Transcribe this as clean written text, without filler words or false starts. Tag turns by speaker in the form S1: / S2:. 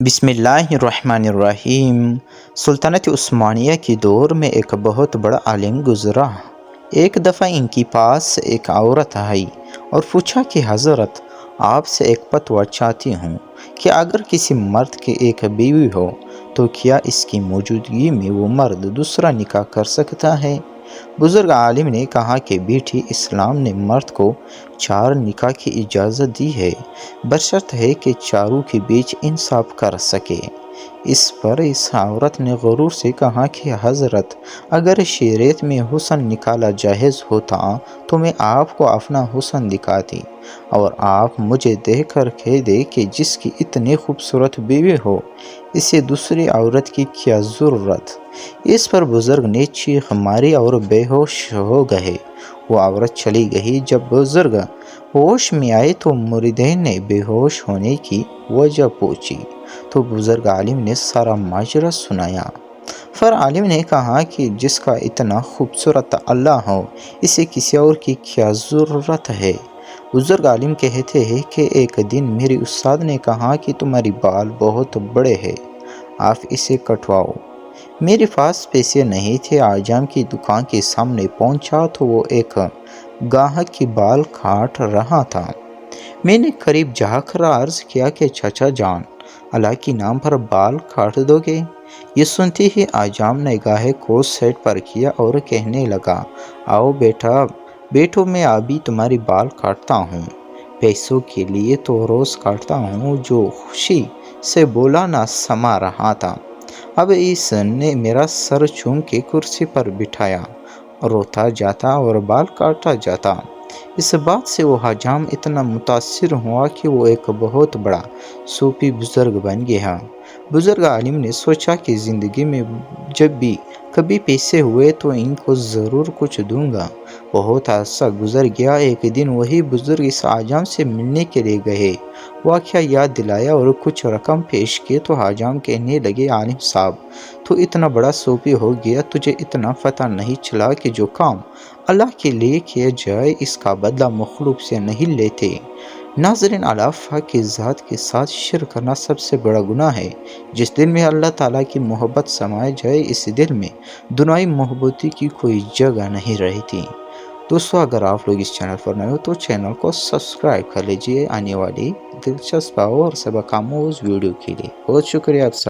S1: بسم اللہ الرحمن الرحیم۔ سلطنت عثمانیہ کے دور میں ایک بہت بڑا عالم گزرا۔ ایک دفعہ ان کے پاس ایک عورت آئی اور پوچھا کہ حضرت، آپ سے ایک فتویٰ چاہتی ہوں کہ اگر کسی مرد کی ایک بیوی ہو تو کیا اس کی موجودگی میں وہ مرد دوسرا نکاح کر سکتا ہے؟ بزرگ عالم نے کہا کہ بیٹی، اسلام نے مرد کو 4 نکاح کی اجازت دی ہے، بشرط ہے کہ چاروں کے بیچ انصاف کر سکے۔ اس پر اس عورت نے غرور سے کہا کہ حضرت، اگر شریعت میں حسن نکالنا جائز ہوتا تو میں آپ کو اپنا حسن دکھاتی اور آپ مجھے دیکھ کر کہہ دے کہ جس کی اتنی خوبصورت بیوی ہو، اسے دوسری عورت کی کیا ضرورت؟ اس پر بزرگ نے چیخ ماری اور بے ہوش ہو گئے۔ وہ عورت چلی گئی۔ جب بزرگ ہوش میں آئے تو مریدین نے بے ہوش ہونے کی وجہ پوچھی تو بزرگ عالم نے سارا ماجرا سنایا۔ پھر عالم نے کہا کہ جس کا اتنا خوبصورت اللہ ہو، اسے کسی اور کی کیا ضرورت ہے؟ بزرگ عالم کہتے ہیں کہ ایک دن میرے استاد نے کہا کہ تمہاری بال بہت بڑے ہیں، آپ اسے کٹواؤ۔ میرے پاس پیسے نہیں تھے۔ حاجام کی دکان کے سامنے پہنچا تو وہ ایک گاہک کے بال کاٹ رہا تھا۔ میں نے قریب جا کر عرض کیا کہ چچا جان، اللہ کے نام پر بال کاٹ دو گے؟ یہ سنتے ہی حاجام نے گاہک کو سیٹ پر کیا اور کہنے لگا، آؤ بیٹو، میں ابھی تمہارے بال کاٹتا ہوں۔ پیسوں کے لیے تو روز کاٹتا ہوں۔ جو خوشی سے بولا نہ سما رہا تھا۔ اب اس نے میرا سر چوم کے کرسی پر بٹھایا، روتا جاتا اور بال کاٹتا جاتا۔ اس بات سے وہ حاجام اتنا متاثر ہوا کہ وہ ایک بہت بڑا صوفی بزرگ بن گیا۔ بزرگ عالم نے سوچا کہ زندگی میں جب بھی کبھی پیسے ہوئے تو ان کو ضرور کچھ دوں گا۔ بہت عرصہ گزر گیا۔ ایک دن وہی بزرگ اس حاجام سے ملنے کے لیے گئے، واقعہ یاد دلایا اور کچھ رقم پیش کی تو حاجام کہنے لگے، عالم صاحب، تو اتنا بڑا صوفی ہو گیا، تجھے اتنا پتہ نہیں چلا کہ جو کام اللہ کے لیے کیا جائے اس کا بدلہ مخلوق سے نہیں لیتے۔ ناظرین، اللہ کی ذات کے ساتھ شرک کرنا سب سے بڑا گناہ ہے۔ جس دل میں اللہ تعالیٰ کی محبت سمائے جائے، اس دل میں دنیائی محبت کی کوئی جگہ نہیں رہتی۔ دوستو، اگر آپ لوگ اس چینل پر نئے ہو تو چینل کو سبسکرائب کر لیجئے آنے والی دلچسپ اور سبق آموز ویڈیو کے لیے۔ بہت شکریہ آپ سب۔